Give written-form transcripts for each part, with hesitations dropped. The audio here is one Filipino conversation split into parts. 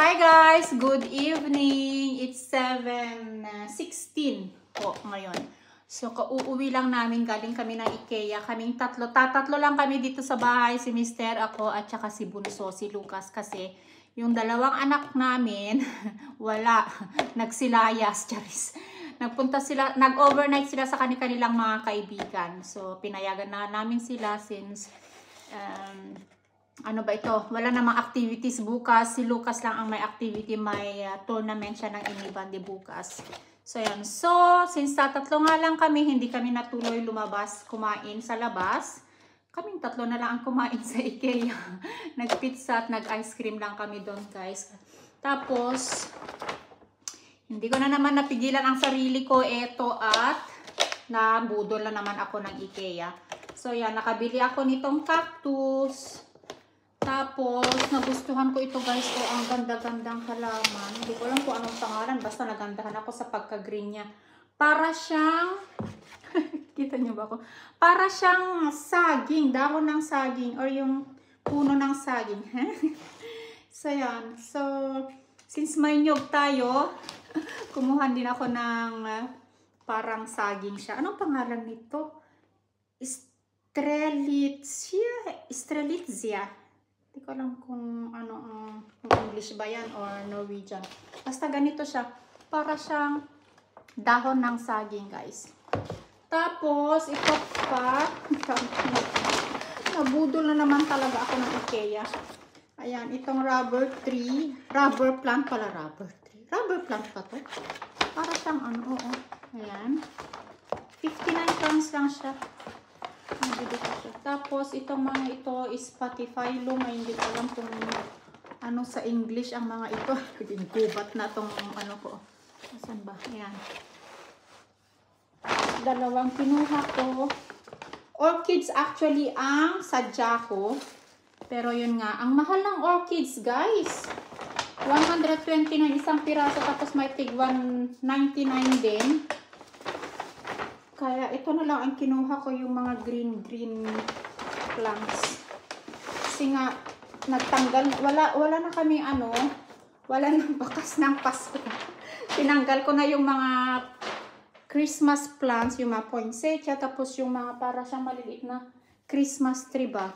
Hi guys! Good evening! It's 7:16 po ngayon. So, uuwi lang namin. Galing kami ng IKEA. Kaming tatlo. Tatlo lang kami dito sa bahay. Si Mister, ako, at saka si Bunso, si Lucas. Kasi yung dalawang anak namin, wala. Nagsilayas, charis. Nagpunta sila, nag-overnight sila sa kanilang mga kaibigan. So, pinayagan na namin sila since ano ba ito? Wala namang activities bukas. Si Lucas lang ang may activity. May tournament siya ng Inibandi bukas. So, yan. So, since tatlo nga lang kami, hindi kami natuloy lumabas, kumain sa labas. Kaming tatlo na lang ang kumain sa IKEA. Nag-pizza at nag-ice cream lang kami doon, guys. Tapos, hindi ko na naman napigilan ang sarili ko. Eto at nabudol na naman ako ng IKEA. So, yan. Nakabili ako nitong cactus. Tapos, nagustuhan ko ito guys. O, ang ganda-gandang halaman. Hindi ko alam kung anong pangalan. Basta nagandahan ako sa pagka-green niya. Para siyang, kita niyo ba ako? Para siyang saging. Dahon ng saging. Or yung puno ng saging. So, yan. So, since may nyog tayo, kumuha din ako ng parang saging siya. Anong pangalan nito? Strelitzia. Hindi ko alam kung ano kung English ba yan or Norwegian. Basta ganito siya. Para siyang dahon ng saging, guys. Tapos, ito pa. Nabudol na naman talaga ako ng IKEA. Ayan, itong rubber tree. Rubber plant pala, rubber tree. Rubber plant pa to. Para siyang ano, oo. Ayan. 59 pounds lang siya. Tapos, itong mga ito is Spotify-lum. Ay, hindi ko alam kung ano sa English ang mga ito. Gubat na itong ano ko. Asan ba? Ayan. Dalawang kinuha ko. Orchids actually ang sadya ko. Pero yun nga, ang mahal ng orchids, guys. 129 isang piraso. Tapos may tig 199 din. Kaya ito na lang ang kinuha ko, yung mga green plants. Kasi nga, nagtanggal, wala na kami wala nang bakas ng Pasko. Tinanggal ko na yung mga Christmas plants, yung mga poinsettia, tapos yung mga para siyang maliliit na Christmas tree ba.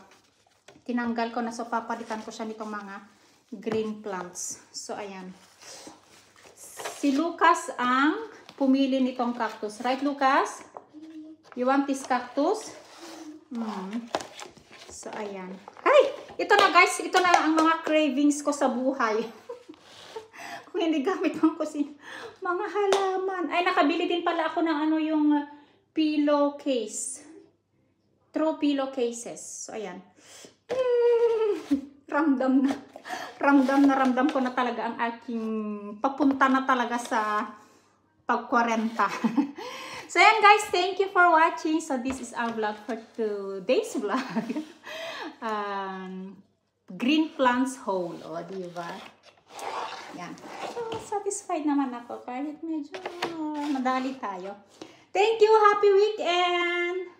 Tinanggal ko na, so papalitan ko siya nitong mga green plants. So, ayan. Si Lucas ang pumili nitong cactus. Right, Lucas? You want this cactus? So, ayan. Ay! Ito na, guys. Ito na ang mga cravings ko sa buhay. Kung hindi gamit mo ko mga halaman. Ay, nakabili din pala ako ng yung pillow case. Throw pillow cases. So, ayan. Ramdam na ko na talaga ang aking papunta na talaga sa pag-40. So, ayan guys, thank you for watching. So, this is our vlog for today's vlog. Green plants haul. O, diba? Yan. So, satisfied naman ako kahit medyo madali tayo. Thank you. Happy weekend!